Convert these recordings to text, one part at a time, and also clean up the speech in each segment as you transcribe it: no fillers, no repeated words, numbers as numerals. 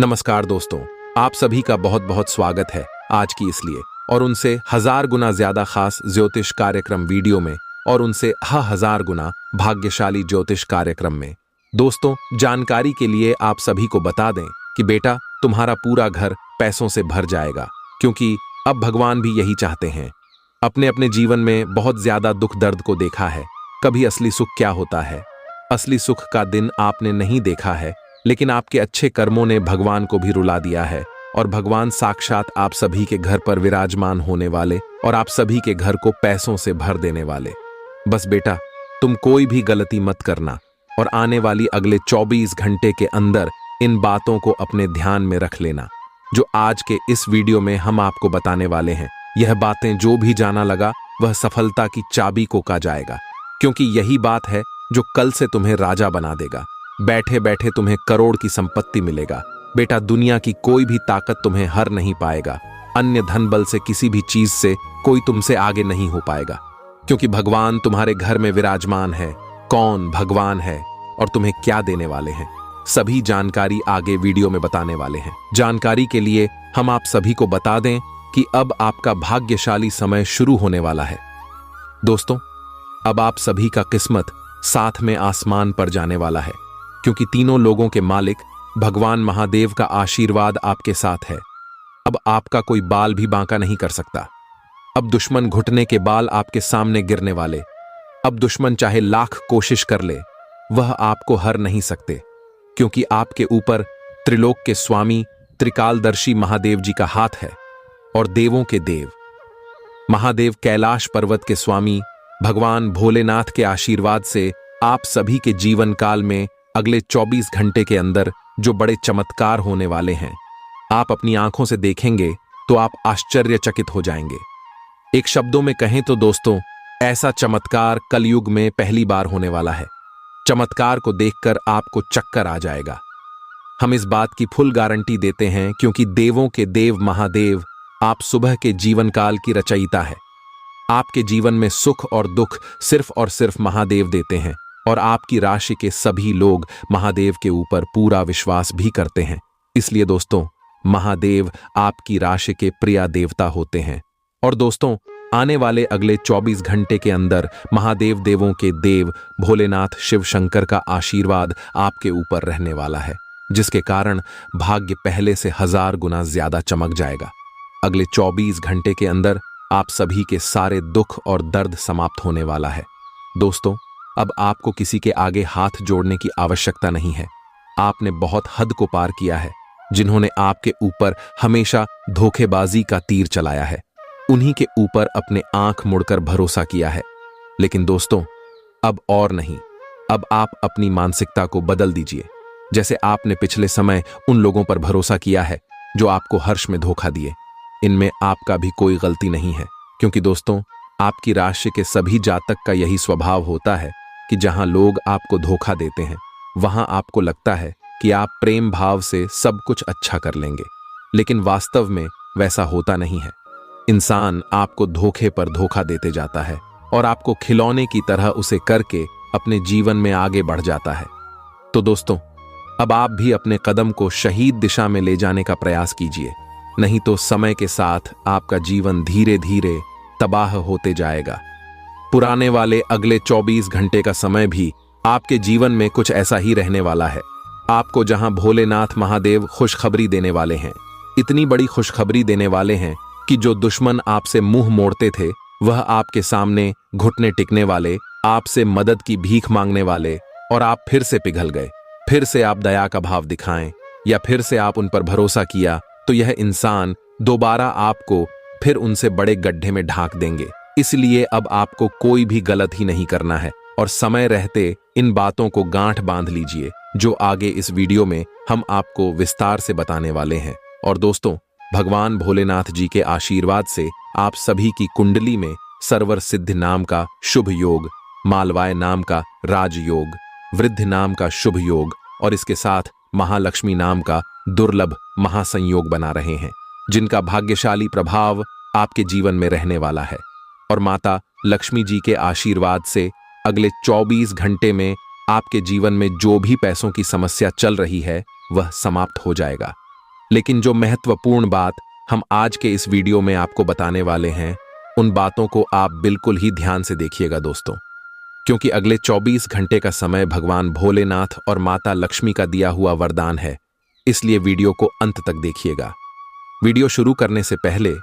नमस्कार दोस्तों, आप सभी का बहुत बहुत स्वागत है आज की इसलिए और उनसे 1000 गुना ज्यादा खास ज्योतिष कार्यक्रम वीडियो में और उनसे 1000 गुना भाग्यशाली ज्योतिष कार्यक्रम में। दोस्तों, जानकारी के लिए आप सभी को बता दें कि बेटा तुम्हारा पूरा घर पैसों से भर जाएगा, क्योंकि अब भगवान भी यही चाहते हैं। अपने अपने जीवन में बहुत ज्यादा दुख दर्द को देखा है, कभी असली सुख क्या होता है, असली सुख का दिन आपने नहीं देखा है, लेकिन आपके अच्छे कर्मों ने भगवान को भी रुला दिया है और भगवान साक्षात आप सभी के घर पर विराजमान होने वाले और आप सभी के घर को पैसों से भर देने वाले। बस बेटा तुम कोई भी गलती मत करना और आने वाली अगले 24 घंटे के अंदर इन बातों को अपने ध्यान में रख लेना जो आज के इस वीडियो में हम आपको बताने वाले हैं। यह बातें जो भी जाना लगा वह सफलता की चाबी को का जाएगा, क्योंकि यही बात है जो कल से तुम्हें राजा बना देगा। बैठे बैठे तुम्हें करोड़ की संपत्ति मिलेगा। बेटा दुनिया की कोई भी ताकत तुम्हें हर नहीं पाएगा। अन्य धन बल से किसी भी चीज से कोई तुमसे आगे नहीं हो पाएगा, क्योंकि भगवान तुम्हारे घर में विराजमान है। कौन भगवान है और तुम्हें क्या देने वाले हैं, सभी जानकारी आगे वीडियो में बताने वाले हैं। जानकारी के लिए हम आप सभी को बता दें कि अब आपका भाग्यशाली समय शुरू होने वाला है। दोस्तों, अब आप सभी का किस्मत साथ में आसमान पर जाने वाला है, क्योंकि तीनों लोगों के मालिक भगवान महादेव का आशीर्वाद आपके साथ है। अब आपका कोई बाल भी बांका नहीं कर सकता। अब दुश्मन घुटने के बाल आपके सामने गिरने वाले। अब दुश्मन चाहे लाख कोशिश कर ले, वह आपको हर नहीं सकते, क्योंकि आपके ऊपर त्रिलोक के स्वामी त्रिकालदर्शी महादेव जी का हाथ है और देवों के देव महादेव कैलाश पर्वत के स्वामी भगवान भोलेनाथ के आशीर्वाद से आप सभी के जीवन काल में अगले 24 घंटे के अंदर जो बड़े चमत्कार होने वाले हैं, आप अपनी आंखों से देखेंगे तो आप आश्चर्यचकित हो जाएंगे। एक शब्दों में कहें तो दोस्तों, ऐसा चमत्कार कलयुग में पहली बार होने वाला है। चमत्कार को देखकर आपको चक्कर आ जाएगा। हम इस बात की फुल गारंटी देते हैं, क्योंकि देवों के देव महादेव आप सुबह के जीवन काल की रचयिता है। आपके जीवन में सुख और दुख सिर्फ और सिर्फ महादेव देते हैं और आपकी राशि के सभी लोग महादेव के ऊपर पूरा विश्वास भी करते हैं। इसलिए दोस्तों, महादेव आपकी राशि के प्रिय देवता होते हैं। और दोस्तों, आने वाले अगले 24 घंटे के अंदर महादेव देवों के देव भोलेनाथ शिव शंकर का आशीर्वाद आपके ऊपर रहने वाला है, जिसके कारण भाग्य पहले से 1000 गुना ज्यादा चमक जाएगा। अगले 24 घंटे के अंदर आप सभी के सारे दुख और दर्द समाप्त होने वाला है। दोस्तों, अब आपको किसी के आगे हाथ जोड़ने की आवश्यकता नहीं है। आपने बहुत हद को पार किया है। जिन्होंने आपके ऊपर हमेशा धोखेबाजी का तीर चलाया है, उन्हीं के ऊपर अपने आंख मुड़कर भरोसा किया है। लेकिन दोस्तों, अब और नहीं, अब आप अपनी मानसिकता को बदल दीजिए। जैसे आपने पिछले समय उन लोगों पर भरोसा किया है जो आपको हर्ष में धोखा दिए, इनमें आपका भी कोई गलती नहीं है, क्योंकि दोस्तों, आपकी राशि के सभी जातक का यही स्वभाव होता है कि जहां लोग आपको धोखा देते हैं, वहां आपको लगता है कि आप प्रेम भाव से सब कुछ अच्छा कर लेंगे, लेकिन वास्तव में वैसा होता नहीं है। इंसान आपको धोखे पर धोखा देते जाता है और आपको खिलौने की तरह उसे करके अपने जीवन में आगे बढ़ जाता है। तो दोस्तों, अब आप भी अपने कदम को शहीद दिशा में ले जाने का प्रयास कीजिए, नहीं तो समय के साथ आपका जीवन धीरे धीरे तबाह होते जाएगा। पुराने वाले अगले 24 घंटे का समय भी आपके जीवन में कुछ ऐसा ही रहने वाला है। आपको जहां भोलेनाथ महादेव खुशखबरी देने वाले हैं, इतनी बड़ी खुशखबरी देने वाले हैं कि जो दुश्मन आपसे मुंह मोड़ते थे, वह आपके सामने घुटने टिकने वाले, आपसे मदद की भीख मांगने वाले, और आप फिर से पिघल गए। फिर से आप दया का भाव दिखाएं या फिर से आप उन पर भरोसा किया, तो यह इंसान दोबारा आपको फिर उनसे बड़े गड्ढे में ढांक देंगे। इसलिए अब आपको कोई भी गलत ही नहीं करना है और समय रहते इन बातों को गांठ बांध लीजिए, जो आगे इस वीडियो में हम आपको विस्तार से बताने वाले हैं। और दोस्तों, भगवान भोलेनाथ जी के आशीर्वाद से आप सभी की कुंडली में सर्वर सिद्ध नाम का शुभ योग, मालवाय नाम का राजयोग, वृद्ध नाम का शुभ योग और इसके साथ महालक्ष्मी नाम का दुर्लभ महासंयोग बना रहे हैं, जिनका भाग्यशाली प्रभाव आपके जीवन में रहने वाला है। और माता लक्ष्मी जी के आशीर्वाद से अगले 24 घंटे में आपके जीवन में जो भी पैसों की समस्या चल रही है, वह समाप्त हो जाएगा। लेकिन जो महत्वपूर्ण बात हम आज के इस वीडियो में आपको बताने वाले हैं, उन बातों को आप बिल्कुल ही ध्यान से देखिएगा दोस्तों, क्योंकि अगले 24 घंटे का समय भगवान भोलेनाथ और माता लक्ष्मी का दिया हुआ वरदान है। इसलिए वीडियो को अंत तक देखिएगा। वीडियो शुरू करने से पहले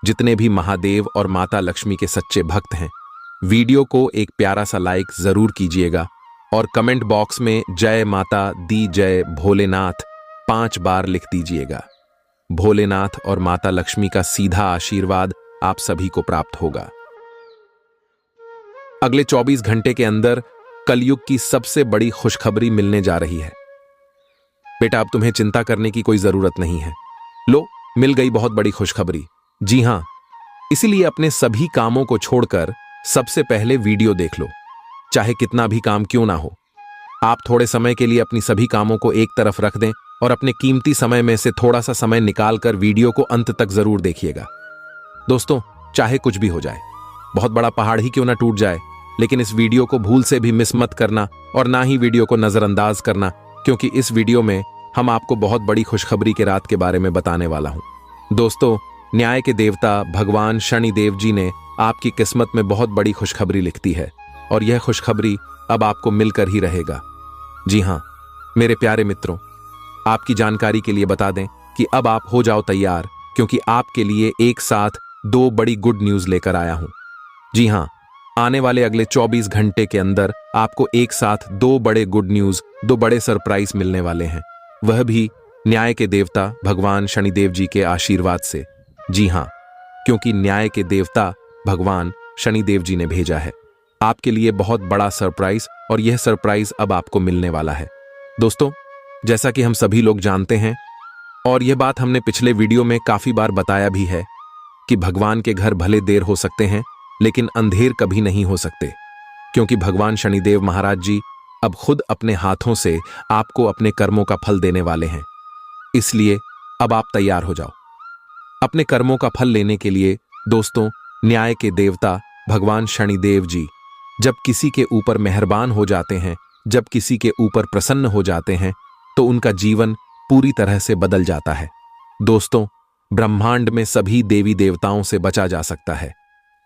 जितने भी महादेव और माता लक्ष्मी के सच्चे भक्त हैं, वीडियो को एक प्यारा सा लाइक जरूर कीजिएगा और कमेंट बॉक्स में जय माता दी जय भोलेनाथ 5 बार लिख दीजिएगा। भोलेनाथ और माता लक्ष्मी का सीधा आशीर्वाद आप सभी को प्राप्त होगा। अगले 24 घंटे के अंदर कलयुग की सबसे बड़ी खुशखबरी मिलने जा रही है। बेटा, अब तुम्हें चिंता करने की कोई जरूरत नहीं है। लो, मिल गई बहुत बड़ी खुशखबरी। जी हां, इसीलिए अपने सभी कामों को छोड़कर सबसे पहले वीडियो देख लो, चाहे कितना भी काम क्यों ना हो। आप थोड़े समय के लिए अपनी सभी कामों को एक तरफ रख दें और अपने कीमती समय में से थोड़ा सा समय निकालकर वीडियो को अंत तक जरूर देखिएगा। दोस्तों, चाहे कुछ भी हो जाए, बहुत बड़ा पहाड़ ही क्यों ना टूट जाए, लेकिन इस वीडियो को भूल से भी मिस मत करना और ना ही वीडियो को नजरअंदाज करना, क्योंकि इस वीडियो में हम आपको बहुत बड़ी खुशखबरी के रात के बारे में बताने वाला हूं। दोस्तों, न्याय के देवता भगवान शनिदेव जी ने आपकी किस्मत में बहुत बड़ी खुशखबरी लिखती है और यह खुशखबरी अब आपको मिलकर ही रहेगा। जी हां मेरे प्यारे मित्रों, आपकी जानकारी के लिए बता दें कि अब आप हो जाओ तैयार, क्योंकि आपके लिए एक साथ 2 बड़ी गुड न्यूज लेकर आया हूं। जी हां, आने वाले अगले 24 घंटे के अंदर आपको एक साथ 2 बड़े गुड न्यूज, 2 बड़े सरप्राइज मिलने वाले हैं, वह भी न्याय के देवता भगवान शनिदेव जी के आशीर्वाद से। जी हां, क्योंकि न्याय के देवता भगवान शनिदेव जी ने भेजा है आपके लिए बहुत बड़ा सरप्राइज, और यह सरप्राइज अब आपको मिलने वाला है। दोस्तों, जैसा कि हम सभी लोग जानते हैं और यह बात हमने पिछले वीडियो में काफी बार बताया भी है कि भगवान के घर भले देर हो सकते हैं, लेकिन अंधेर कभी नहीं हो सकते, क्योंकि भगवान शनिदेव महाराज जी अब खुद अपने हाथों से आपको अपने कर्मों का फल देने वाले हैं। इसलिए अब आप तैयार हो जाओ अपने कर्मों का फल लेने के लिए। दोस्तों, न्याय के देवता भगवान शनिदेव जी जब किसी के ऊपर मेहरबान हो जाते हैं, जब किसी के ऊपर प्रसन्न हो जाते हैं, तो उनका जीवन पूरी तरह से बदल जाता है। दोस्तों, ब्रह्मांड में सभी देवी देवताओं से बचा जा सकता है,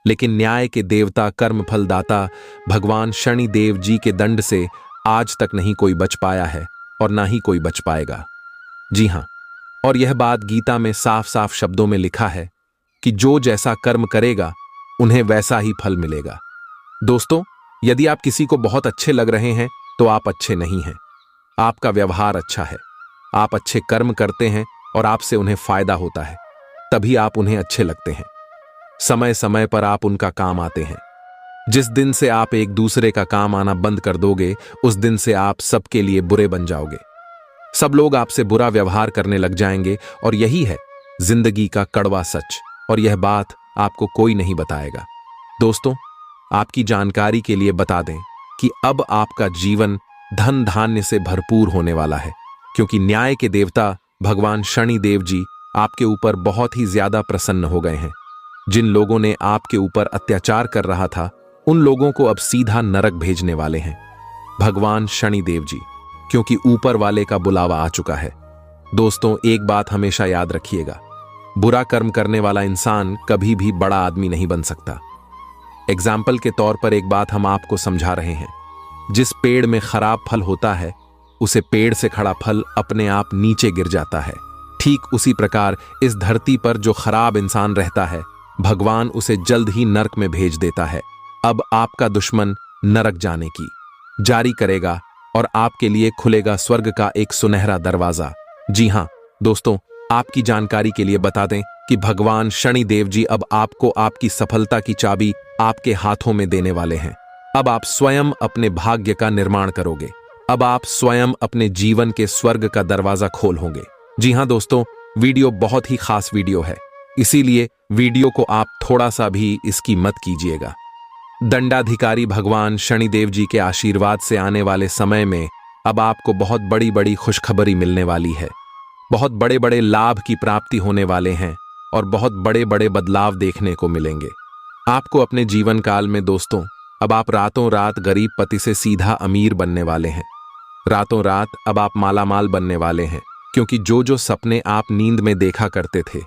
लेकिन न्याय के देवता कर्म फलदाता भगवान शनिदेव जी के दंड से आज तक नहीं कोई बच पाया है और ना ही कोई बच पाएगा। जी हां, और यह बात गीता में साफ साफ शब्दों में लिखा है कि जो जैसा कर्म करेगा उन्हें वैसा ही फल मिलेगा। दोस्तों, यदि आप किसी को बहुत अच्छे लग रहे हैं तो आप अच्छे नहीं हैं। आपका व्यवहार अच्छा है, आप अच्छे कर्म करते हैं और आपसे उन्हें फायदा होता है, तभी आप उन्हें अच्छे लगते हैं। समय समय पर आप उनका काम आते हैं। जिस दिन से आप एक दूसरे का काम आना बंद कर दोगे, उस दिन से आप सबके लिए बुरे बन जाओगे। सब लोग आपसे बुरा व्यवहार करने लग जाएंगे और यही है जिंदगी का कड़वा सच, और यह बात आपको कोई नहीं बताएगा। दोस्तों, आपकी जानकारी के लिए बता दें कि अब आपका जीवन धन धान्य से भरपूर होने वाला है, क्योंकि न्याय के देवता भगवान शनिदेव जी आपके ऊपर बहुत ही ज्यादा प्रसन्न हो गए हैं। जिन लोगों ने आपके ऊपर अत्याचार कर रहा था, उन लोगों को अब सीधा नरक भेजने वाले हैं भगवान शनिदेव जी, क्योंकि ऊपर वाले का बुलावा आ चुका है। दोस्तों, एक बात हमेशा याद रखिएगा, बुरा कर्म करने वाला इंसान कभी भी बड़ा आदमी नहीं बन सकता। एग्जाम्पल के तौर पर एक बात हम आपको समझा रहे हैं, जिस पेड़ में खराब फल होता है, उसे पेड़ से खड़ा फल अपने आप नीचे गिर जाता है। ठीक उसी प्रकार इस धरती पर जो खराब इंसान रहता है, भगवान उसे जल्द ही नरक में भेज देता है। अब आपका दुश्मन नरक जाने की जारी करेगा और आपके लिए खुलेगा स्वर्ग का एक सुनहरा दरवाजा। जी हां दोस्तों, आपकी जानकारी के लिए बता दें कि भगवान शनिदेव जी अब आपको आपकी सफलता की चाबी आपके हाथों में देने वाले हैं। अब आप स्वयं अपने भाग्य का निर्माण करोगे। अब आप स्वयं अपने जीवन के स्वर्ग का दरवाजा खोल होंगे। जी हां दोस्तों, वीडियो बहुत ही खास वीडियो है, इसीलिए वीडियो को आप थोड़ा सा भी इसकी मत कीजिएगा। दंडाधिकारी भगवान शनिदेव जी के आशीर्वाद से आने वाले समय में अब आपको बहुत बड़ी बड़ी खुशखबरी मिलने वाली है। बहुत बड़े बड़े लाभ की प्राप्ति होने वाले हैं और बहुत बड़े बड़े बदलाव देखने को मिलेंगे आपको अपने जीवन काल में। दोस्तों, अब आप रातों रात गरीब पति से सीधा अमीर बनने वाले हैं। रातों रात अब आप मालामाल बनने वाले हैं, क्योंकि जो जो सपने आप नींद में देखा करते थे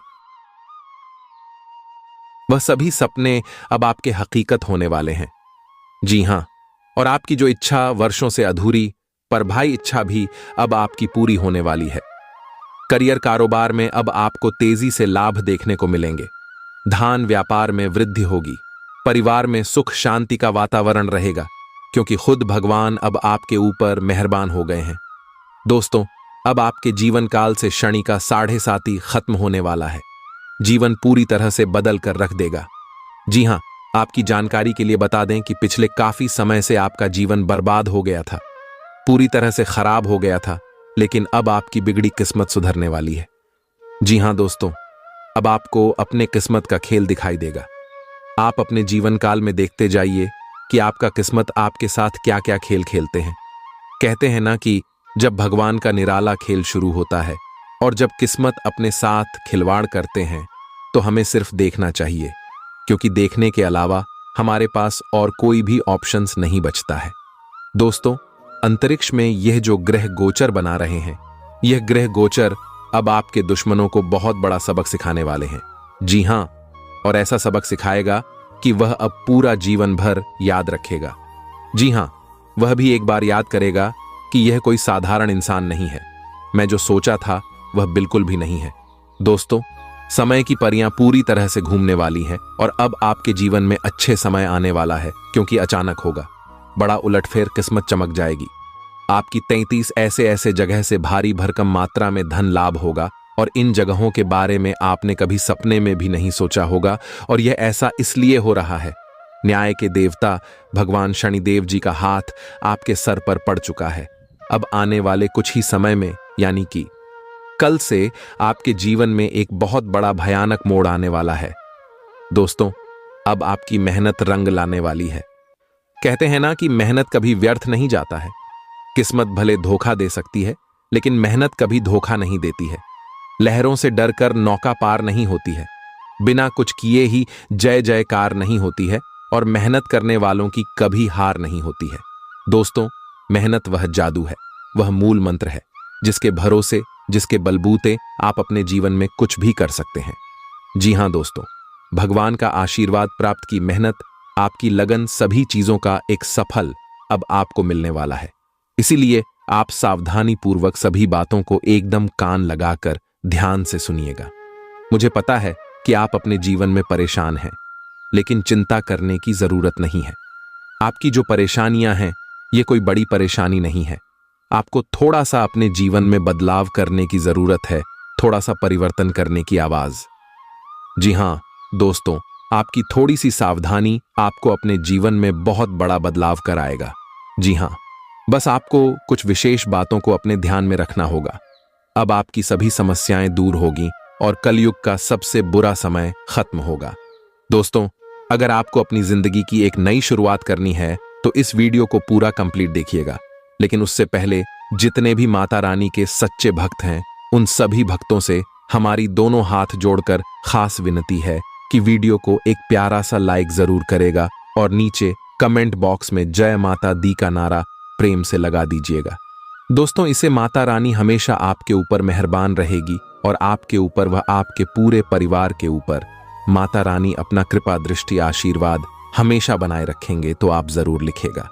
वह सभी सपने अब आपके हकीकत होने वाले हैं। जी हां, और आपकी जो इच्छा वर्षों से अधूरी पर भाई इच्छा भी अब आपकी पूरी होने वाली है। करियर कारोबार में अब आपको तेजी से लाभ देखने को मिलेंगे। धान व्यापार में वृद्धि होगी। परिवार में सुख शांति का वातावरण रहेगा, क्योंकि खुद भगवान अब आपके ऊपर मेहरबान हो गए हैं। दोस्तों, अब आपके जीवन काल से शनि का 7.5 खत्म होने वाला है। जीवन पूरी तरह से बदल कर रख देगा। जी हां, आपकी जानकारी के लिए बता दें कि पिछले काफी समय से आपका जीवन बर्बाद हो गया था, पूरी तरह से खराब हो गया था, लेकिन अब आपकी बिगड़ी किस्मत सुधरने वाली है। जी हां दोस्तों, अब आपको अपने किस्मत का खेल दिखाई देगा। आप अपने जीवन काल में देखते जाइए कि आपका किस्मत आपके साथ क्या क्या खेल खेलते हैं। कहते हैं ना कि जब भगवान का निराला खेल शुरू होता है और जब किस्मत अपने साथ खिलवाड़ करते हैं तो हमें सिर्फ देखना चाहिए, क्योंकि देखने के अलावा हमारे पास और कोई भी ऑप्शंस नहीं बचता है। दोस्तों, अंतरिक्ष में यह जो ग्रह गोचर बना रहे हैं, यह ग्रह गोचर अब आपके दुश्मनों को बहुत बड़ा सबक सिखाने वाले हैं। जी हां, और ऐसा सबक सिखाएगा कि वह अब पूरा जीवन भर याद रखेगा। जी हां, वह भी एक बार याद करेगा कि यह कोई साधारण इंसान नहीं है। मैं जो सोचा था वह बिल्कुल भी नहीं है। दोस्तों, समय की परियां पूरी तरह से घूमने वाली हैं और अब आपके जीवन में अच्छे समय आने वाला है, क्योंकि अचानक होगा। बड़ा उलटफेर किस्मत चमक जाएगी। आपकी 33 ऐसे ऐसे जगह से भारी भरकम मात्रा में धन लाभ होगा और इन जगहों के बारे में आपने कभी सपने में भी नहीं सोचा होगा, और यह ऐसा इसलिए हो रहा है। न्याय के देवता भगवान शनिदेव जी का हाथ आपके सर पर पड़ चुका है। अब आने वाले कुछ ही समय में, यानी कि कल से, आपके जीवन में एक बहुत बड़ा भयानक मोड़ आने वाला है। दोस्तों, अब आपकी मेहनत रंग लाने वाली है। कहते हैं ना कि मेहनत कभी व्यर्थ नहीं जाता है। किस्मत भले धोखा दे सकती है, लेकिन मेहनत कभी धोखा नहीं देती है। लहरों से डरकर नौका पार नहीं होती है। बिना कुछ किए ही जय जयकार नहीं होती है, और मेहनत करने वालों की कभी हार नहीं होती है। दोस्तों, मेहनत वह जादू है, वह मूल मंत्र है, जिसके भरोसे, जिसके बलबूते आप अपने जीवन में कुछ भी कर सकते हैं। जी हां दोस्तों, भगवान का आशीर्वाद प्राप्त की मेहनत, आपकी लगन, सभी चीजों का एक सफल अब आपको मिलने वाला है। इसीलिए आप सावधानी पूर्वक सभी बातों को एकदम कान लगाकर ध्यान से सुनिएगा। मुझे पता है कि आप अपने जीवन में परेशान हैं, लेकिन चिंता करने की जरूरत नहीं है। आपकी जो परेशानियां हैं, ये कोई बड़ी परेशानी नहीं है। आपको थोड़ा सा अपने जीवन में बदलाव करने की जरूरत है, थोड़ा सा परिवर्तन करने की आवाज। जी हां दोस्तों, आपकी थोड़ी सी सावधानी आपको अपने जीवन में बहुत बड़ा बदलाव कराएगा। जी हां, बस आपको कुछ विशेष बातों को अपने ध्यान में रखना होगा। अब आपकी सभी समस्याएं दूर होगी और कलयुग का सबसे बुरा समय खत्म होगा। दोस्तों, अगर आपको अपनी जिंदगी की एक नई शुरुआत करनी है तो इस वीडियो को पूरा कंप्लीट देखिएगा। लेकिन उससे पहले जितने भी माता रानी के सच्चे भक्त हैं, उन सभी भक्तों से हमारी दोनों हाथ जोड़कर खास विनती है कि वीडियो को एक प्यारा सा लाइक जरूर करेगा और नीचे कमेंट बॉक्स में जय माता दी का नारा प्रेम से लगा दीजिएगा। दोस्तों, इसे माता रानी हमेशा आपके ऊपर मेहरबान रहेगी और आपके ऊपर व आपके पूरे परिवार के ऊपर माता रानी अपना कृपा दृष्टि आशीर्वाद हमेशा बनाए रखेंगे, तो आप जरूर लिखेगा।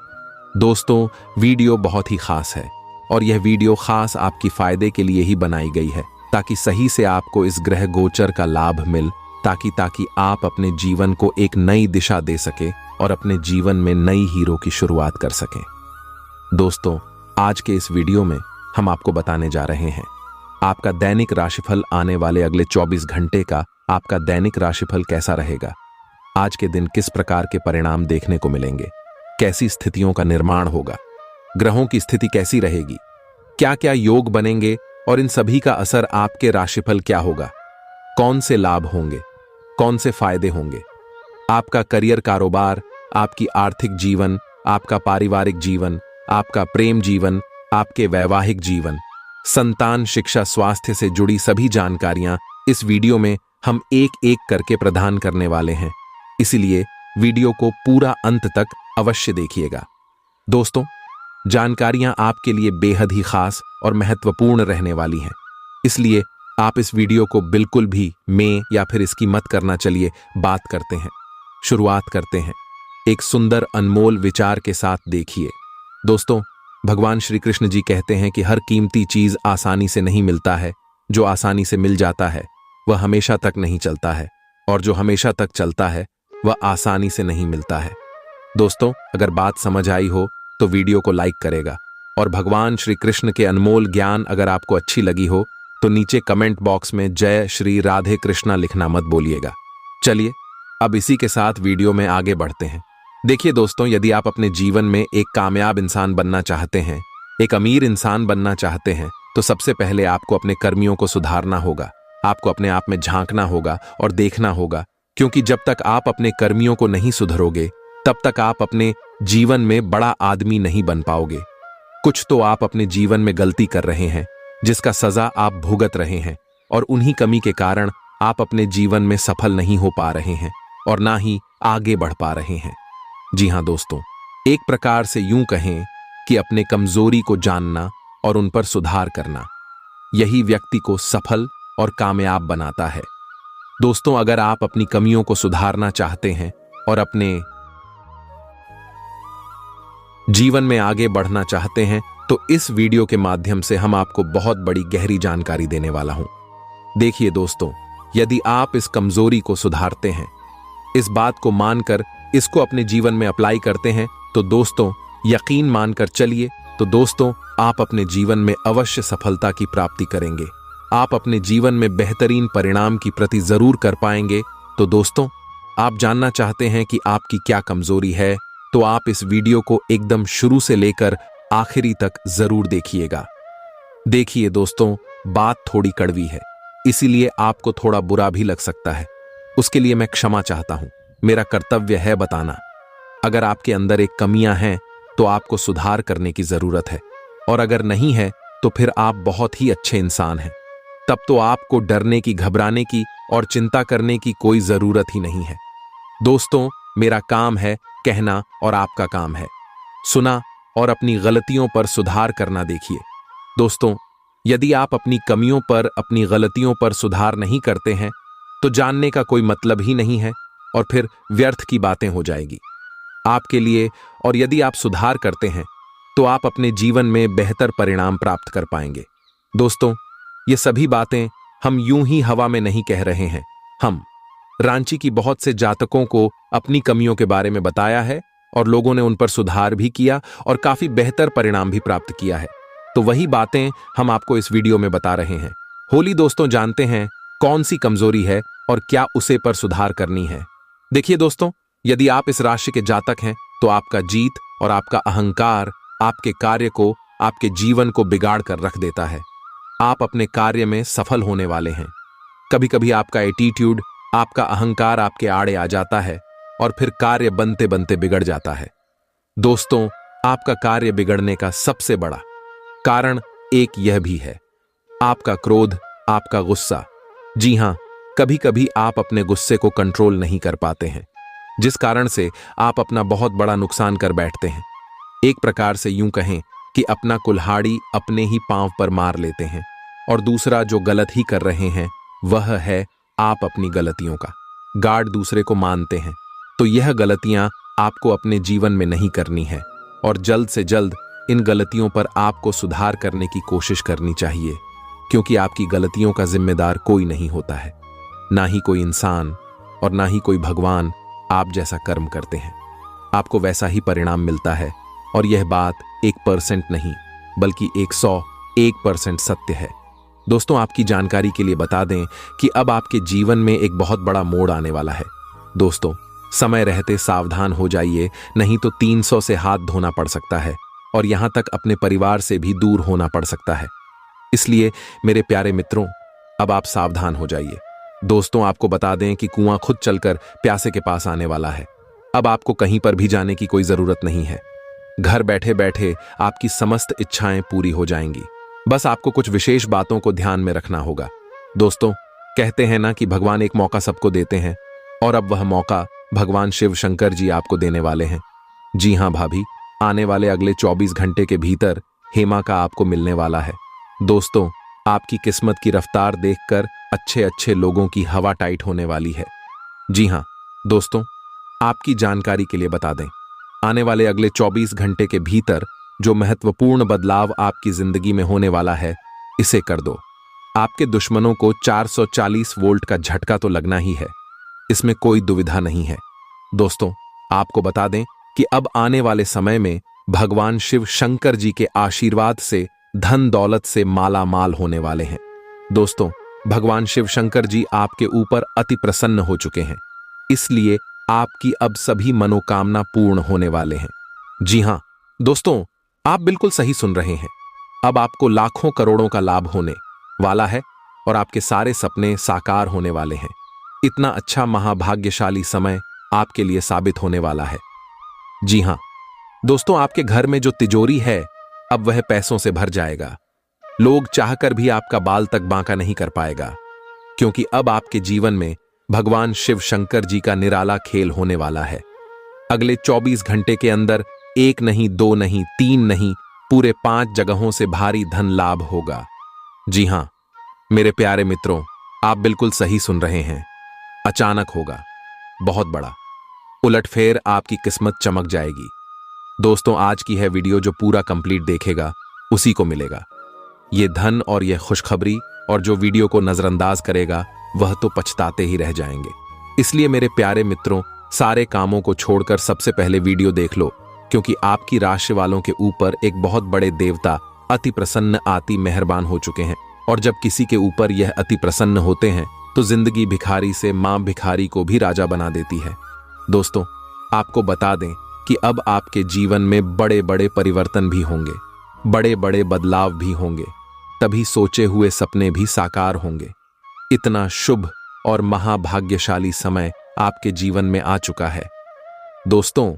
दोस्तों, वीडियो बहुत ही खास है और यह वीडियो खास आपकी फायदे के लिए ही बनाई गई है, ताकि सही से आपको इस ग्रह गोचर का लाभ मिल, ताकि आप अपने जीवन को एक नई दिशा दे सके और अपने जीवन में नई हीरो की शुरुआत कर सकें। दोस्तों, आज के इस वीडियो में हम आपको बताने जा रहे हैं आपका दैनिक राशिफल, आने वाले अगले 24 घंटे का आपका दैनिक राशिफल कैसा रहेगा। आज के दिन किस प्रकार के परिणाम देखने को मिलेंगे, कैसी स्थितियों का निर्माण होगा, ग्रहों की स्थिति कैसी रहेगी, क्या क्या योग बनेंगे और इन सभी का असर आपके राशिफल क्या होगा, कौन से लाभ होंगे, कौन से फायदे होंगे, आपका करियर कारोबार, आपकी आर्थिक जीवन, आपका पारिवारिक जीवन, आपका प्रेम जीवन, आपके वैवाहिक जीवन, संतान, शिक्षा, स्वास्थ्य से जुड़ी सभी जानकारियां इस वीडियो में हम एक एक करके प्रदान करने वाले हैं। इसीलिए वीडियो को पूरा अंत तक अवश्य देखिएगा। दोस्तों, जानकारियां आपके लिए बेहद ही खास और महत्वपूर्ण रहने वाली हैं। इसलिए आप इस वीडियो को बिल्कुल भी में या फिर इसकी मत करना। चलिए बात करते हैं, शुरुआत करते हैं एक सुंदर अनमोल विचार के साथ। देखिए दोस्तों, भगवान श्री कृष्ण जी कहते हैं कि हर कीमती चीज आसानी से नहीं मिलता है। जो आसानी से मिल जाता है वह हमेशा तक नहीं चलता है, और जो हमेशा तक चलता है वह आसानी से नहीं मिलता है। दोस्तों, अगर बात समझ आई हो तो वीडियो को लाइक करेगा, और भगवान श्री कृष्ण के अनमोल ज्ञान अगर आपको अच्छी लगी हो तो नीचे कमेंट बॉक्स में जय श्री राधे कृष्णा लिखना मत भूलिएगा। चलिए अब इसी के साथ वीडियो में आगे बढ़ते हैं। देखिए दोस्तों, यदि आप अपने जीवन में एक कामयाब इंसान बनना चाहते हैं, एक अमीर इंसान बनना चाहते हैं, तो सबसे पहले आपको अपने कर्मियों को सुधारना होगा। आपको अपने आप में झांकना होगा और देखना होगा, क्योंकि जब तक आप अपने कर्मियों को नहीं सुधरोगे तब तक आप अपने जीवन में बड़ा आदमी नहीं बन पाओगे। कुछ तो आप अपने जीवन में गलती कर रहे हैं जिसका सजा आप भुगत रहे हैं, और उन्हीं कमी के कारण आप अपने जीवन में सफल नहीं हो पा रहे हैं और ना ही आगे बढ़ पा रहे हैं। जी हां दोस्तों, एक प्रकार से यूं कहें कि अपने कमजोरी को जानना और उन पर सुधार करना, यही व्यक्ति को सफल और कामयाब बनाता है। दोस्तों, अगर आप अपनी कमियों को सुधारना चाहते हैं और अपने जीवन में आगे बढ़ना चाहते हैं, तो इस वीडियो के माध्यम से हम आपको बहुत बड़ी गहरी जानकारी देने वाला हूं। देखिए दोस्तों, यदि आप इस कमजोरी को सुधारते हैं, इस बात को मानकर इसको अपने जीवन में अप्लाई करते हैं, तो दोस्तों यकीन मानकर चलिए, तो दोस्तों आप अपने जीवन में अवश्य सफलता की प्राप्ति करेंगे। आप अपने जीवन में बेहतरीन परिणाम की प्रति जरूर कर पाएंगे। तो दोस्तों, आप जानना चाहते हैं कि आपकी क्या कमजोरी है, तो आप इस वीडियो को एकदम शुरू से लेकर आखिरी तक जरूर देखिएगा। देखिए दोस्तों, बात थोड़ी कड़वी है, इसीलिए आपको थोड़ा बुरा भी लग सकता है। उसके लिए मैं क्षमा चाहता हूं। मेरा कर्तव्य है बताना। अगर आपके अंदर एक कमियां हैं तो आपको सुधार करने की जरूरत है, और अगर नहीं है तो फिर आप बहुत ही अच्छे इंसान हैं। तब तो आपको डरने की, घबराने की और चिंता करने की कोई जरूरत ही नहीं है। दोस्तों, मेरा काम है कहना और आपका काम है सुना और अपनी गलतियों पर सुधार करना। देखिए दोस्तों, यदि आप अपनी कमियों पर, अपनी गलतियों पर सुधार नहीं करते हैं तो जानने का कोई मतलब ही नहीं है, और फिर व्यर्थ की बातें हो जाएगी आपके लिए। और यदि आप सुधार करते हैं तो आप अपने जीवन में बेहतर परिणाम प्राप्त कर पाएंगे। दोस्तों, ये सभी बातें हम यूं ही हवा में नहीं कह रहे हैं। हम रांची की बहुत से जातकों को अपनी कमियों के बारे में बताया है, और लोगों ने उन पर सुधार भी किया और काफी बेहतर परिणाम भी प्राप्त किया है। तो वही बातें हम आपको इस वीडियो में बता रहे हैं। होली दोस्तों, जानते हैं कौन सी कमजोरी है और क्या उसे पर सुधार करनी है। देखिए दोस्तों, यदि आप इस राशि के जातक हैं तो आपका जीत और आपका अहंकार आपके कार्य को, आपके जीवन को बिगाड़ कर रख देता है। आप अपने कार्य में सफल होने वाले हैं। कभी कभी आपका एटीट्यूड, आपका अहंकार आपके आड़े आ जाता है और फिर कार्य बनते बनते बिगड़ जाता है। दोस्तों, आपका कार्य बिगड़ने का सबसे बड़ा कारण एक यह भी है, आपका क्रोध, आपका गुस्सा। जी हां, कभी कभी आप अपने गुस्से को कंट्रोल नहीं कर पाते हैं, जिस कारण से आप अपना बहुत बड़ा नुकसान कर बैठते हैं। एक प्रकार से यूं कहें कि अपना कुल्हाड़ी अपने ही पांव पर मार लेते हैं, और दूसरा जो गलत ही कर रहे हैं वह है आप अपनी गलतियों का गार्ड दूसरे को मानते हैं। तो यह गलतियां आपको अपने जीवन में नहीं करनी है, और जल्द से जल्द इन गलतियों पर आपको सुधार करने की कोशिश करनी चाहिए, क्योंकि आपकी गलतियों का जिम्मेदार कोई नहीं होता है, ना ही कोई इंसान और ना ही कोई भगवान। आप जैसा कर्म करते हैं आपको वैसा ही परिणाम मिलता है, और यह बात 1% नहीं बल्कि 101% सत्य है। दोस्तों, आपकी जानकारी के लिए बता दें कि अब आपके जीवन में एक बहुत बड़ा मोड़ आने वाला है। दोस्तों, समय रहते सावधान हो जाइए, नहीं तो 300 से हाथ धोना पड़ सकता है, और यहां तक अपने परिवार से भी दूर होना पड़ सकता है। इसलिए मेरे प्यारे मित्रों, अब आप सावधान हो जाइए। दोस्तों, आपको बता दें कि कुआं खुद चलकर प्यासे के पास आने वाला है। अब आपको कहीं पर भी जाने की कोई जरूरत नहीं है। घर बैठे बैठे आपकी समस्त इच्छाएं पूरी हो जाएंगी। बस आपको कुछ विशेष बातों को ध्यान में रखना होगा। दोस्तों, कहते हैं ना कि भगवान एक मौका सबको देते हैं, और अब वह मौका भगवान शिव शंकर जी आपको देने वाले हैं। जी हां भाभी, आने वाले अगले 24 घंटे के भीतर हेमा का आपको मिलने वाला है। दोस्तों, आपकी किस्मत की रफ्तार देखकर अच्छे अच्छे लोगों की हवा टाइट होने वाली है। जी हाँ दोस्तों, आपकी जानकारी के लिए बता दें, आने वाले अगले 24 घंटे के भीतर जो महत्वपूर्ण बदलाव आपकी जिंदगी में होने वाला है, इसे कर दो। आपके दुश्मनों को 440 वोल्ट का झटका तो लगना ही है, इसमें कोई दुविधा नहीं है। दोस्तों, आपको बता दें कि अब आने वाले समय में भगवान शिव शंकर जी के आशीर्वाद से धन दौलत से माला माल होने वाले हैं। दोस्तों, भगवान शिव शंकर जी आपके ऊपर अति प्रसन्न हो चुके हैं, इसलिए आपकी अब सभी मनोकामना पूर्ण होने वाले हैं। जी हां दोस्तों, आप बिल्कुल सही सुन रहे हैं। अब आपको लाखों करोड़ों का लाभ होने वाला है और आपके सारे सपने साकार होने वाले हैं। इतना अच्छा महाभाग्यशाली समय आपके लिए साबित होने वाला है। जी हां दोस्तों, आपके घर में जो तिजोरी है अब वह पैसों से भर जाएगा। लोग चाहकर भी आपका बाल तक बांका नहीं कर पाएगा, क्योंकि अब आपके जीवन में भगवान शिव शंकर जी का निराला खेल होने वाला है। अगले 24 घंटे के अंदर 1 नहीं, 2 नहीं, 3 नहीं, पूरे 5 जगहों से भारी धन लाभ होगा। जी हां मेरे प्यारे मित्रों, आप बिल्कुल सही सुन रहे हैं। अचानक होगा, बहुत बड़ा उलटफेर, आपकी किस्मत चमक जाएगी। दोस्तों, आज की है वीडियो जो पूरा कंप्लीट देखेगा उसी को मिलेगा ये धन और यह खुशखबरी, और जो वीडियो को नजरअंदाज करेगा वह तो पछताते ही रह जाएंगे। इसलिए मेरे प्यारे मित्रों, सारे कामों को छोड़कर सबसे पहले वीडियो देख लो, क्योंकि आपकी राशि वालों के ऊपर एक बहुत बड़े देवता अति प्रसन्न आती मेहरबान हो चुके हैं। और जब किसी के ऊपर यह अति प्रसन्न होते हैं तो जिंदगी भिखारी से मां भिखारी को भी राजा बना देती है। दोस्तों, आपको बता दें कि अब आपके जीवन में बड़े बड़े परिवर्तन भी होंगे, बड़े बड़े बदलाव भी होंगे, तभी सोचे हुए सपने भी साकार होंगे। इतना शुभ और महाभाग्यशाली समय आपके जीवन में आ चुका है। दोस्तों,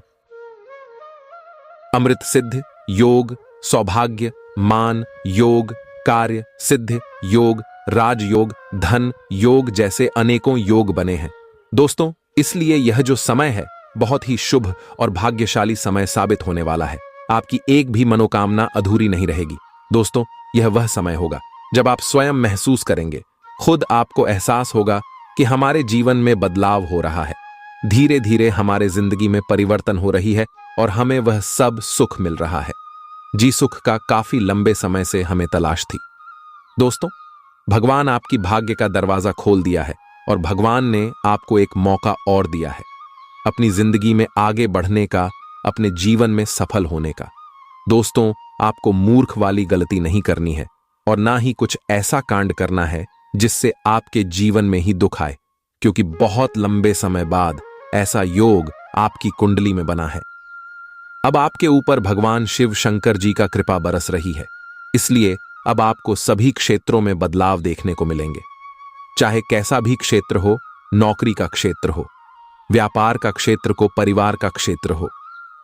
अमृत सिद्ध योग, सौभाग्य, मान योग, कार्य सिद्ध योग, राजयोग, धन योग जैसे अनेकों योग बने हैं। दोस्तों, इसलिए यह जो समय है बहुत ही शुभ और भाग्यशाली समय साबित होने वाला है। आपकी एक भी मनोकामना अधूरी नहीं रहेगी। दोस्तों, यह वह समय होगा जब आप स्वयं महसूस करेंगे, खुद आपको एहसास होगा कि हमारे जीवन में बदलाव हो रहा है। धीरे धीरे हमारे जिंदगी में परिवर्तन हो रही है और हमें वह सब सुख मिल रहा है, जी सुख का काफी लंबे समय से हमें तलाश थी। दोस्तों, भगवान आपकी भाग्य का दरवाजा खोल दिया है और भगवान ने आपको एक मौका और दिया है अपनी जिंदगी में आगे बढ़ने का, अपने जीवन में सफल होने का। दोस्तों, आपको मूर्ख वाली गलती नहीं करनी है और ना ही कुछ ऐसा कांड करना है जिससे आपके जीवन में ही दुख आए, क्योंकि बहुत लंबे समय बाद ऐसा योग आपकी कुंडली में बना है। अब आपके ऊपर भगवान शिव शंकर जी का कृपा बरस रही है, इसलिए अब आपको सभी क्षेत्रों में बदलाव देखने को मिलेंगे। चाहे कैसा भी क्षेत्र हो, नौकरी का क्षेत्र हो, व्यापार का क्षेत्र को परिवार का क्षेत्र हो,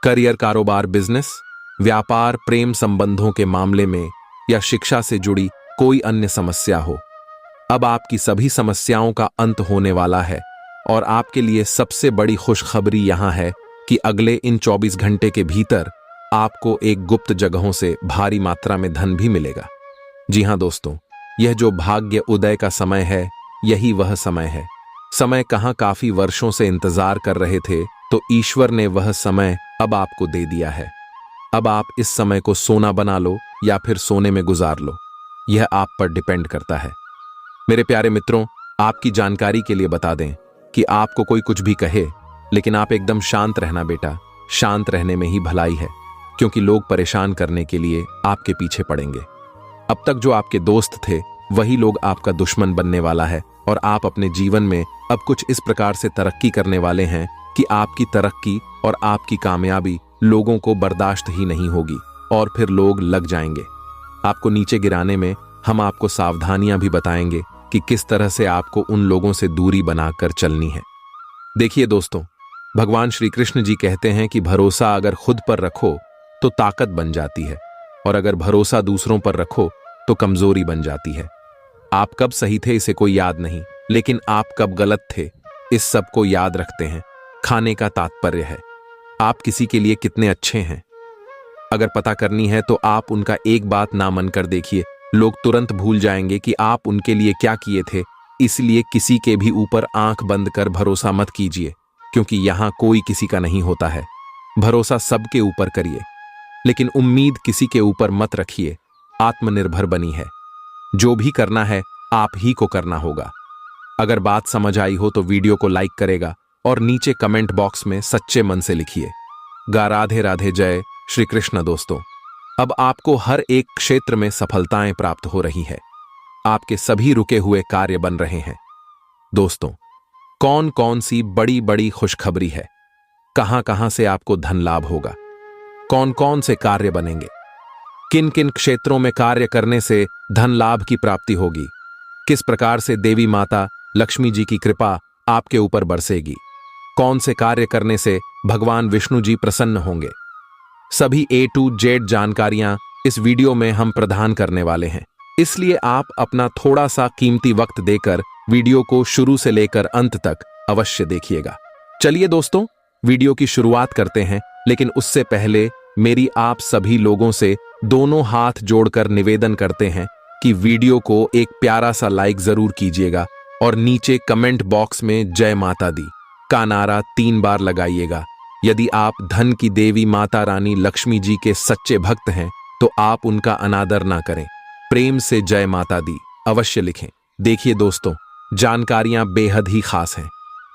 करियर, कारोबार, बिजनेस, व्यापार, प्रेम संबंधों के मामले में या शिक्षा से जुड़ी कोई अन्य समस्या हो, अब आपकी सभी समस्याओं का अंत होने वाला है। और आपके लिए सबसे बड़ी खुशखबरी यहां है कि अगले इन 24 घंटे के भीतर आपको एक गुप्त जगहों से भारी मात्रा में धन भी मिलेगा। जी हां दोस्तों, यह जो भाग्य उदय का समय है, यही वह समय है। समय कहां काफी वर्षों से इंतजार कर रहे थे, तो ईश्वर ने वह समय अब आपको दे दिया है। अब आप इस समय को सोना बना लो या फिर सोने में गुजार लो, यह आप पर डिपेंड करता है। मेरे प्यारे मित्रों, आपकी जानकारी के लिए बता दें कि आपको कोई कुछ भी कहे, लेकिन आप एकदम शांत रहना बेटा। शांत रहने में ही भलाई है, क्योंकि लोग परेशान करने के लिए आपके पीछे पड़ेंगे। अब तक जो आपके दोस्त थे वही लोग आपका दुश्मन बनने वाला है और आप अपने जीवन में अब कुछ इस प्रकार से तरक्की करने वाले हैं कि आपकी तरक्की और आपकी कामयाबी लोगों को बर्दाश्त ही नहीं होगी और फिर लोग लग जाएंगे आपको नीचे गिराने में। हम आपको सावधानियां भी बताएंगे कि किस तरह से आपको उन लोगों से दूरी बनाकर चलनी है। देखिए दोस्तों, भगवान श्री कृष्ण जी कहते हैं कि भरोसा अगर खुद पर रखो तो ताकत बन जाती है, और अगर भरोसा दूसरों पर रखो तो कमजोरी बन जाती है। आप कब सही थे इसे कोई याद नहीं, लेकिन आप कब गलत थे इस सब को याद रखते हैं। खाने का तात्पर्य है आप किसी के लिए कितने अच्छे हैं। अगर पता करनी है तो आप उनका एक बात ना मन कर देखिए लोग तुरंत भूल जाएंगे कि आप उनके लिए क्या किए थे। इसलिए किसी के भी ऊपर आंख बंद कर भरोसा मत कीजिए, क्योंकि यहां कोई किसी का नहीं होता है। भरोसा सबके ऊपर करिए, लेकिन उम्मीद किसी के ऊपर मत रखिए। आत्मनिर्भर बनी है। जो भी करना है आप ही को करना होगा। अगर बात समझ आई हो तो वीडियो को लाइक करेगा और नीचे कमेंट बॉक्स में सच्चे मन से लिखिए गा राधे राधे जय श्री कृष्ण। दोस्तों, अब आपको हर एक क्षेत्र में सफलताएं प्राप्त हो रही है। आपके सभी रुके हुए कार्य बन रहे हैं। दोस्तों, कौन कौन सी बड़ी बड़ी खुशखबरी है, कहां कहां से आपको धन लाभ होगा, कौन कौन से कार्य बनेंगे, किन किन क्षेत्रों में कार्य करने से धन लाभ की प्राप्ति होगी, किस प्रकार से देवी माता लक्ष्मी जी की कृपा आपके ऊपर बरसेगी, कौन से कार्य करने से भगवान विष्णु जी प्रसन्न होंगे, सभी A to Z जानकारियां इस वीडियो में हम प्रदान करने वाले हैं। इसलिए आप अपना थोड़ा सा कीमती वक्त देकर वीडियो को शुरू से लेकर अंत तक अवश्य देखिएगा। चलिए दोस्तों, वीडियो की शुरुआत करते हैं, लेकिन उससे पहले मेरी आप सभी लोगों से दोनों हाथ जोड़कर निवेदन करते हैं कि वीडियो को एक प्यारा सा लाइक जरूर कीजिएगा और नीचे कमेंट बॉक्स में जय माता दी का नारा 3 बार लगाइएगा। यदि आप धन की देवी माता रानी लक्ष्मी जी के सच्चे भक्त हैं तो आप उनका अनादर ना करें, प्रेम से जय माता दी अवश्य लिखें। देखिए दोस्तों, जानकारियां बेहद ही खास हैं,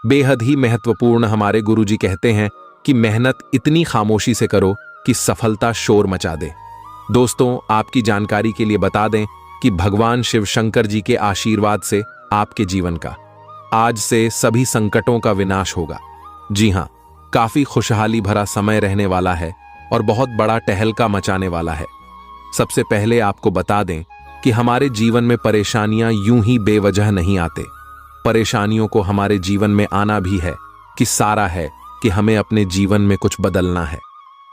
बेहद ही महत्वपूर्ण। हमारे गुरुजी कहते हैं कि मेहनत इतनी खामोशी से करो कि सफलता शोर मचा दे। दोस्तों, आपकी जानकारी के लिए बता दें कि भगवान शिव शंकर जी के आशीर्वाद से आपके जीवन का आज से सभी संकटों का विनाश होगा। जी हां, काफी खुशहाली भरा समय रहने वाला है और बहुत बड़ा टहलका मचाने वाला है। सबसे पहले आपको बता दें कि हमारे जीवन में परेशानियां यूं ही बेवजह नहीं आते। परेशानियों को हमारे जीवन में आना भी है कि सारा है कि हमें अपने जीवन में कुछ बदलना है।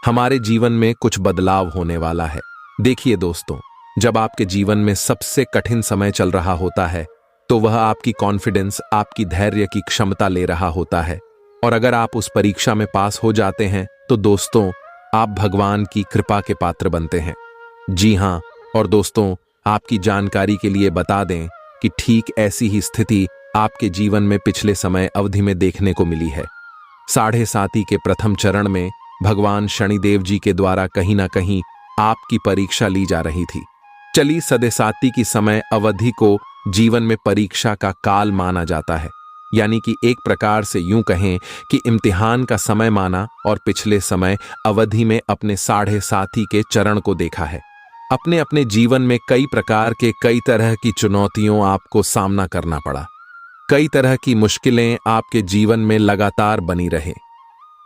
हमारे जीवन में कुछ बदलाव होने वाला है। देखिए दोस्तों, जब आपके जीवन में सबसे कठिन समय चल रहा होता है तो वह आपकी कॉन्फिडेंस, आपकी धैर्य की क्षमता ले रहा होता है। और अगर आप उस परीक्षा में पास हो जाते हैं तो दोस्तों, आप भगवान की कृपा के पात्र बनते हैं। जी हां, और दोस्तों, आपकी जानकारी के लिए बता दें कि ठीक ऐसी ही स्थिति आपके जीवन में पिछले समय अवधि में देखने को मिली है। 7.5 के प्रथम चरण में भगवान शनिदेव जी के द्वारा कहीं ना कहीं आपकी परीक्षा ली जा रही थी। चली 7.5 की समय अवधि को जीवन में परीक्षा का काल माना जाता है, यानी कि एक प्रकार से यूं कहें कि इम्तिहान का समय माना। और पिछले समय अवधि में अपने 7.5 के चरण को देखा है। अपने अपने जीवन में कई प्रकार के कई तरह की चुनौतियों आपको सामना करना पड़ा। कई तरह की मुश्किलें आपके जीवन में लगातार बनी रहे।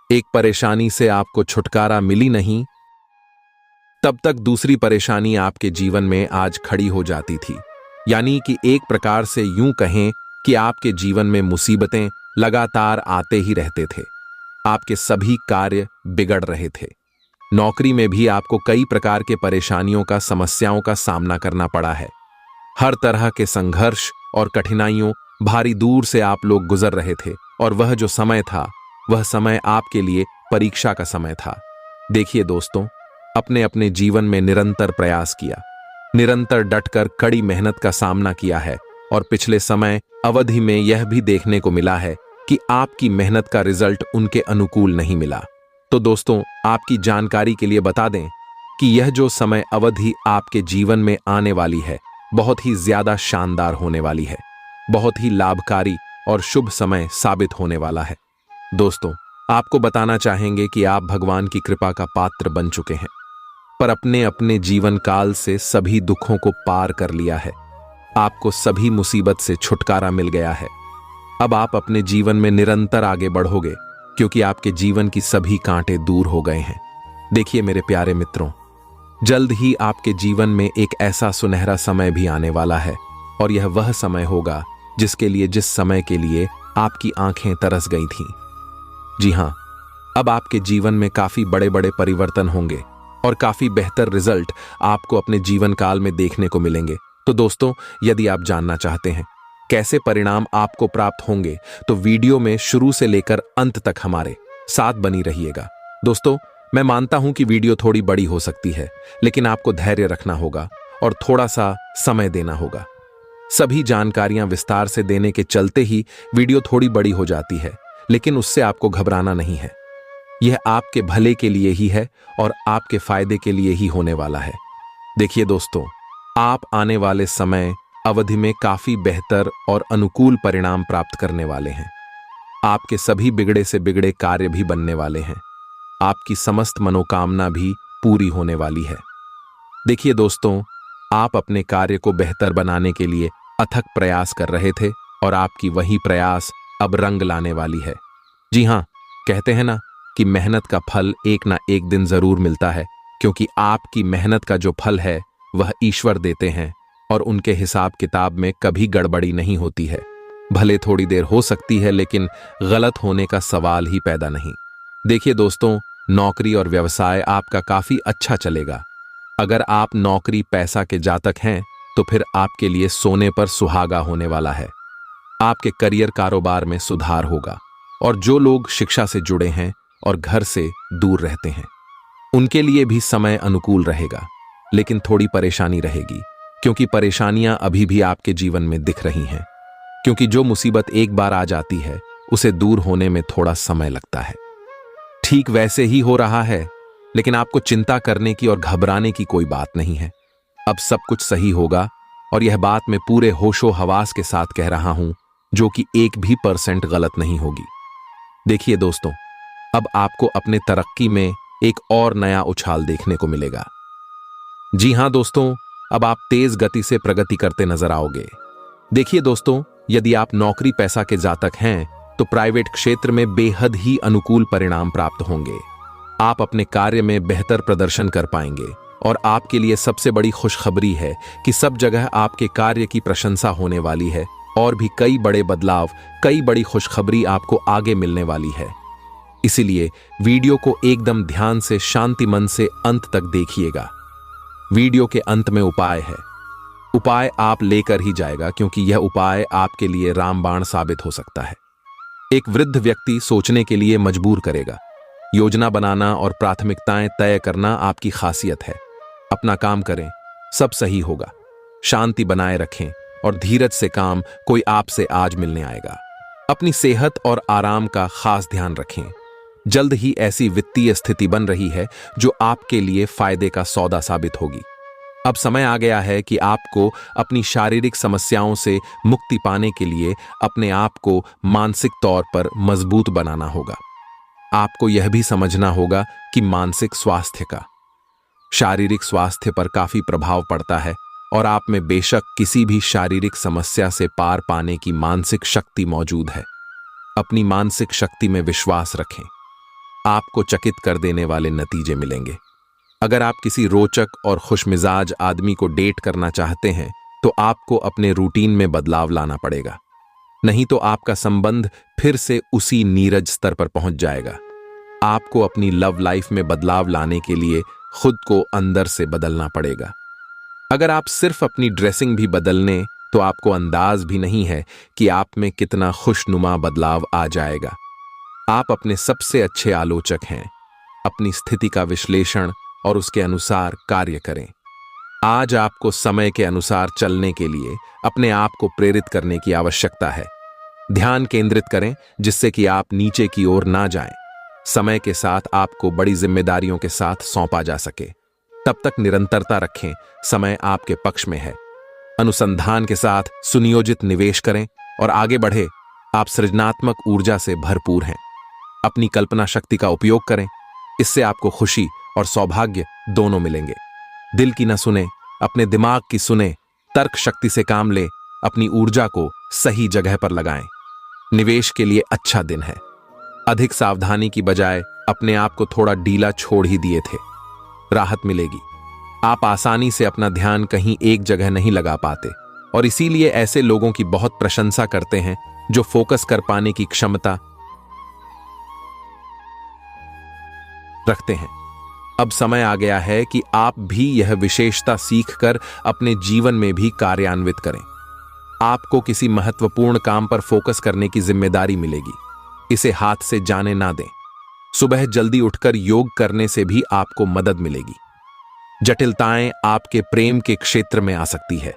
एक परेशानी से आपको छुटकारा मिली नहीं, तब तक दूसरी परेशानी आपके जीवन में आज खड़ी हो जाती थी। यानी कि एक प्रकार से यूं कहें कि आपके जीवन में मुसीबतें लगातार आते ही रहते थे। आपके सभी कार्य बिगड़ रहे थे। नौकरी में भी आपको कई प्रकार के परेशानियों का, समस्याओं का सामना करना पड़ा है। हर तरह के संघर्ष और कठिनाइयों भारी दूर से आप लोग गुजर रहे थे, और वह जो समय था वह समय आपके लिए परीक्षा का समय था। देखिए दोस्तों, अपने अपने जीवन में निरंतर प्रयास किया, निरंतर डटकर कड़ी मेहनत का सामना किया है, और पिछले समय अवधि में यह भी देखने को मिला है कि आपकी मेहनत का रिजल्ट उनके अनुकूल नहीं मिला। तो दोस्तों, आपकी जानकारी के लिए बता दें कि यह जो समय अवधि आपके जीवन में आने वाली है बहुत ही ज्यादा शानदार होने वाली है, बहुत ही लाभकारी और शुभ समय साबित होने वाला है। दोस्तों, आपको बताना चाहेंगे कि आप भगवान की कृपा का पात्र बन चुके हैं, पर अपने अपने जीवन काल से सभी दुखों को पार कर लिया है। आपको सभी मुसीबत से छुटकारा मिल गया है। अब आप अपने जीवन में निरंतर आगे बढ़ोगे, क्योंकि आपके जीवन की सभी कांटे दूर हो गए हैं। देखिए मेरे प्यारे मित्रों, जल्द ही आपके जीवन में एक ऐसा सुनहरा समय भी आने वाला है, और यह वह समय होगा जिसके लिए, जिस समय के लिए आपकी आंखें तरस गई थीं। जी हां, अब आपके जीवन में काफी बड़े बड़े परिवर्तन होंगे और काफी बेहतर रिजल्ट आपको अपने जीवन काल में देखने को मिलेंगे। तो दोस्तों, यदि आप जानना चाहते हैं कैसे परिणाम आपको प्राप्त होंगे तो वीडियो में शुरू से लेकर अंत तक हमारे साथ बनी रहिएगा। दोस्तों, मैं मानता हूं कि वीडियो थोड़ी बड़ी हो सकती है, लेकिन आपको धैर्य रखना होगा और थोड़ा सा समय देना होगा। सभी जानकारियां विस्तार से देने के चलते ही वीडियो थोड़ी बड़ी हो जाती है, लेकिन उससे आपको घबराना नहीं है। यह आपके भले के लिए ही है और आपके फायदे के लिए ही होने वाला है। देखिए दोस्तों, आप आने वाले समय अवधि में काफी बेहतर और अनुकूल परिणाम प्राप्त करने वाले हैं। आपके सभी बिगड़े से बिगड़े कार्य भी बनने वाले हैं। आपकी समस्त मनोकामना भी पूरी होने वाली है। देखिए दोस्तों, आप अपने कार्य को बेहतर बनाने के लिए अथक प्रयास कर रहे थे और आपकी वही प्रयास अब रंग लाने वाली है। जी हाँ, कहते हैं ना कि मेहनत का फल एक ना एक दिन जरूर मिलता है, क्योंकि आपकी मेहनत का जो फल है वह ईश्वर देते हैं और उनके हिसाब किताब में कभी गड़बड़ी नहीं होती है। भले थोड़ी देर हो सकती है, लेकिन गलत होने का सवाल ही पैदा नहीं। देखिए दोस्तों, नौकरी और व्यवसाय आपका काफी अच्छा चलेगा। अगर आप नौकरी पैसा के जातक हैं तो फिर आपके लिए सोने पर सुहागा होने वाला है। आपके करियर कारोबार में सुधार होगा और जो लोग शिक्षा से जुड़े हैं और घर से दूर रहते हैं उनके लिए भी समय अनुकूल रहेगा, लेकिन थोड़ी परेशानी रहेगी, क्योंकि परेशानियां अभी भी आपके जीवन में दिख रही हैं। क्योंकि जो मुसीबत एक बार आ जाती है उसे दूर होने में थोड़ा समय लगता है। ठीक वैसे ही हो रहा है, लेकिन आपको चिंता करने की और घबराने की कोई बात नहीं है। अब सब कुछ सही होगा और यह बात मैं पूरे होशो हवास के साथ कह रहा हूं, जो कि 1% भी गलत नहीं होगी। देखिए दोस्तों, अब आपको अपने तरक्की में एक और नया उछाल देखने को मिलेगा। जी हां दोस्तों, अब आप तेज गति से प्रगति करते नजर आओगे। देखिए दोस्तों, यदि आप नौकरी पैसा के जातक हैं तो प्राइवेट क्षेत्र में बेहद ही अनुकूल परिणाम प्राप्त होंगे। आप अपने कार्य में बेहतर प्रदर्शन कर पाएंगे और आपके लिए सबसे बड़ी खुशखबरी है कि सब जगह आपके कार्य की प्रशंसा होने वाली है और भी कई बड़े बदलाव, कई बड़ी खुशखबरी आपको आगे मिलने वाली है। इसीलिए वीडियो को एकदम ध्यान से, शांति मन से अंत तक देखिएगा। वीडियो के अंत में उपाय है। उपाय आप लेकर ही जाएगा, क्योंकि यह उपाय आपके लिए रामबाण साबित हो सकता है। एक वृद्ध व्यक्ति सोचने के लिए मजबूर करेगा। योजना बनाना और प्राथमिकताएं तय करना आपकी खासियत है। अपना काम करें, सब सही होगा। शांति बनाए रखें और धीरज से काम कोई आपसे आज मिलने आएगा। अपनी सेहत और आराम का खास ध्यान रखें। जल्द ही ऐसी वित्तीय स्थिति बन रही है जो आपके लिए फायदे का सौदा साबित होगी। अब समय आ गया है कि आपको अपनी शारीरिक समस्याओं से मुक्ति पाने के लिए अपने आप को मानसिक तौर पर मजबूत बनाना होगा। आपको यह भी समझना होगा कि मानसिक स्वास्थ्य का शारीरिक स्वास्थ्य पर काफी प्रभाव पड़ता है और आप में बेशक किसी भी शारीरिक समस्या से पार पाने की मानसिक शक्ति मौजूद है। अपनी मानसिक शक्ति में विश्वास रखें। आपको चकित कर देने वाले नतीजे मिलेंगे। अगर आप किसी रोचक और खुशमिजाज आदमी को डेट करना चाहते हैं तो आपको अपने रूटीन में बदलाव लाना पड़ेगा, नहीं तो आपका संबंध फिर से उसी नीरज स्तर पर पहुंच जाएगा। आपको अपनी लव लाइफ में बदलाव लाने के लिए खुद को अंदर से बदलना पड़ेगा। अगर आप सिर्फ अपनी ड्रेसिंग भी बदल लें तो आपको अंदाज भी नहीं है कि आप में कितना खुशनुमा बदलाव आ जाएगा। आप अपने सबसे अच्छे आलोचक हैं। अपनी स्थिति का विश्लेषण और उसके अनुसार कार्य करें। आज आपको समय के अनुसार चलने के लिए अपने आप को प्रेरित करने की आवश्यकता है। ध्यान केंद्रित करें जिससे कि आप नीचे की ओर ना जाएं। समय के साथ आपको बड़ी जिम्मेदारियों के साथ सौंपा जा सके, तब तक निरंतरता रखें। समय आपके पक्ष में है। अनुसंधान के साथ सुनियोजित निवेश करें और आगे बढ़े। आप सृजनात्मक ऊर्जा से भरपूर हैं। अपनी कल्पना शक्ति का उपयोग करें, इससे आपको खुशी और सौभाग्य दोनों मिलेंगे। दिल की न सुने, अपने दिमाग की सुने। तर्क शक्ति से काम ले, अपनी ऊर्जा को सही जगह पर लगाएं। निवेश के लिए अच्छा दिन है। अधिक सावधानी की बजाय अपने आप को थोड़ा ढीला छोड़ ही दिए थे। राहत मिलेगी। आप आसानी से अपना ध्यान कहीं एक जगह नहीं लगा पाते और इसीलिए ऐसे लोगों की बहुत प्रशंसा करते हैं जो फोकस कर पाने की क्षमता रखते हैं। अब समय आ गया है कि आप भी यह विशेषता सीखकर अपने जीवन में भी कार्यान्वित करें। आपको किसी महत्वपूर्ण काम पर फोकस करने की जिम्मेदारी मिलेगी। इसे हाथ से जाने ना दें। सुबह जल्दी उठकर योग करने से भी आपको मदद मिलेगी। जटिलताएं आपके प्रेम के क्षेत्र में आ सकती है।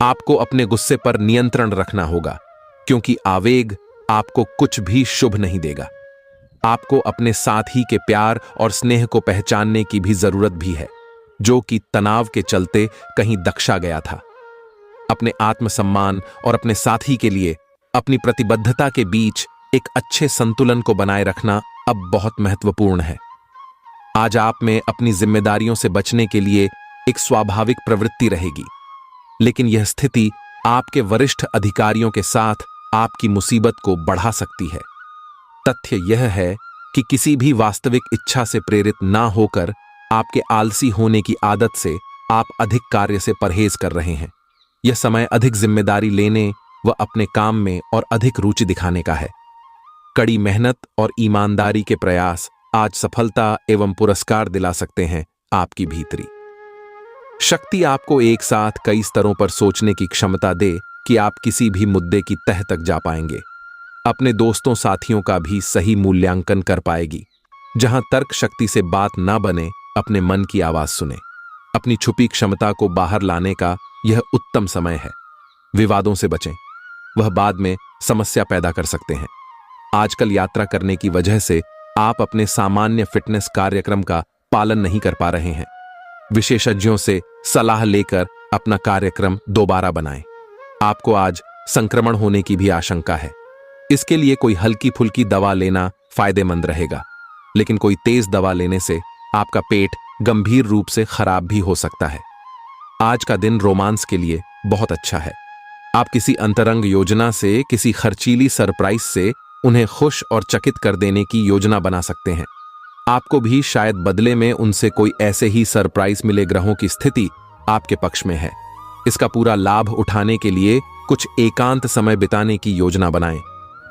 आपको अपने गुस्से पर नियंत्रण रखना होगा, क्योंकि आवेग आपको कुछ भी शुभ नहीं देगा। आपको अपने साथी के प्यार और स्नेह को पहचानने की भी जरूरत भी है, जो कि तनाव के चलते कहीं दक्षा गया था। अपने आत्मसम्मान और अपने साथी के लिए अपनी प्रतिबद्धता के बीच एक अच्छे संतुलन को बनाए रखना अब बहुत महत्वपूर्ण है। आज आप में अपनी जिम्मेदारियों से बचने के लिए एक स्वाभाविक प्रवृत्ति रहेगी, लेकिन यह स्थिति आपके वरिष्ठ अधिकारियों के साथ आपकी मुसीबत को बढ़ा सकती है। तथ्य यह है कि किसी भी वास्तविक इच्छा से प्रेरित ना होकर आपके आलसी होने की आदत से आप अधिक कार्य से परहेज कर रहे हैं। यह समय अधिक जिम्मेदारी लेने व अपने काम में और अधिक रुचि दिखाने का है। कड़ी मेहनत और ईमानदारी के प्रयास आज सफलता एवं पुरस्कार दिला सकते हैं। आपकी भीतरी शक्ति आपको एक साथ कई स्तरों पर सोचने की क्षमता दे कि आप किसी भी मुद्दे की तह तक जा पाएंगे। अपने दोस्तों साथियों का भी सही मूल्यांकन कर पाएगी। जहां तर्क शक्ति से बात ना बने, अपने मन की आवाज सुने। अपनी छुपी क्षमता को बाहर लाने का यह उत्तम समय है। विवादों से बचें, वह बाद में समस्या पैदा कर सकते हैं। आजकल यात्रा करने की वजह से आप अपने सामान्य फिटनेस कार्यक्रम का पालन नहीं कर पा रहे हैं। विशेषज्ञों से सलाह लेकर अपना कार्यक्रम दोबारा बनाएं। आपको आज संक्रमण होने की भी आशंका है। इसके लिए कोई हल्की फुल्की दवा लेना फायदेमंद रहेगा, लेकिन कोई तेज दवा लेने से आपका पेट गंभीर रूप से खराब भी हो सकता है। आज का दिन रोमांस के लिए बहुत अच्छा है। आप किसी अंतरंग योजना से, किसी खर्चीली सरप्राइज से उन्हें खुश और चकित कर देने की योजना बना सकते हैं। आपको भी शायद बदले में उनसे कोई ऐसे ही सरप्राइज मिले। ग्रहों की स्थिति आपके पक्ष में है। इसका पूरा लाभ उठाने के लिए कुछ एकांत समय बिताने की योजना बनाएं।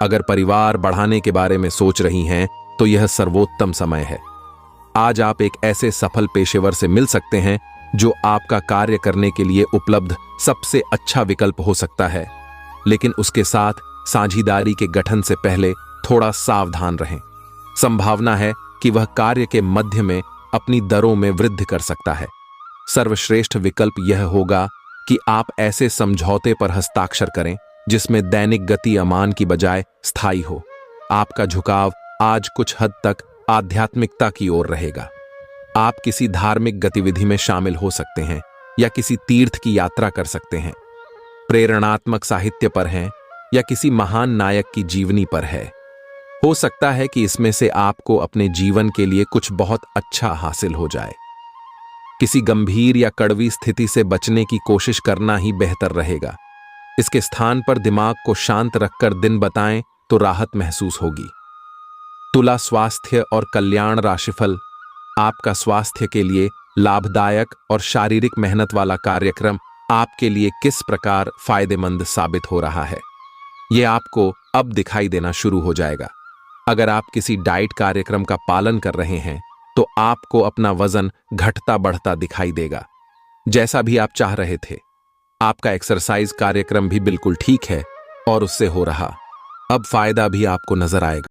अगर परिवार बढ़ाने के बारे में सोच रही हैं, तो यह सर्वोत्तम समय है। आज आप एक ऐसे सफल पेशेवर से मिल सकते हैं जो आपका कार्य करने के लिए उपलब्ध सबसे अच्छा विकल्प हो सकता है, लेकिन उसके साथ साझीदारी के गठन से पहले थोड़ा सावधान रहें। संभावना है कि वह कार्य के मध्य में अपनी दरों में वृद्धि कर सकता है। सर्वश्रेष्ठ विकल्प यह होगा कि आप ऐसे समझौते पर हस्ताक्षर करें जिसमें दैनिक गति अमान की बजाय स्थायी हो। आपका झुकाव आज कुछ हद तक आध्यात्मिकता की ओर रहेगा। आप किसी धार्मिक गतिविधि में शामिल हो सकते हैं या किसी तीर्थ की यात्रा कर सकते हैं। प्रेरणात्मक साहित्य पर हैं या किसी महान नायक की जीवनी पर है। हो सकता है कि इसमें से आपको अपने जीवन के लिए कुछ बहुत अच्छा हासिल हो जाए। किसी गंभीर या कड़वी स्थिति से बचने की कोशिश करना ही बेहतर रहेगा। इसके स्थान पर दिमाग को शांत रखकर दिन बताएं तो राहत महसूस होगी। तुला स्वास्थ्य और कल्याण राशिफल। आपका स्वास्थ्य के लिए लाभदायक और शारीरिक मेहनत वाला कार्यक्रम आपके लिए किस प्रकार फायदेमंद साबित हो रहा है, यह आपको अब दिखाई देना शुरू हो जाएगा। अगर आप किसी डाइट कार्यक्रम का पालन कर रहे हैं, तो आपको अपना वजन घटता बढ़ता दिखाई देगा, जैसा भी आप चाह रहे थे। आपका एक्सरसाइज कार्यक्रम भी बिल्कुल ठीक है और उससे हो रहा अब फायदा भी आपको नजर आएगा।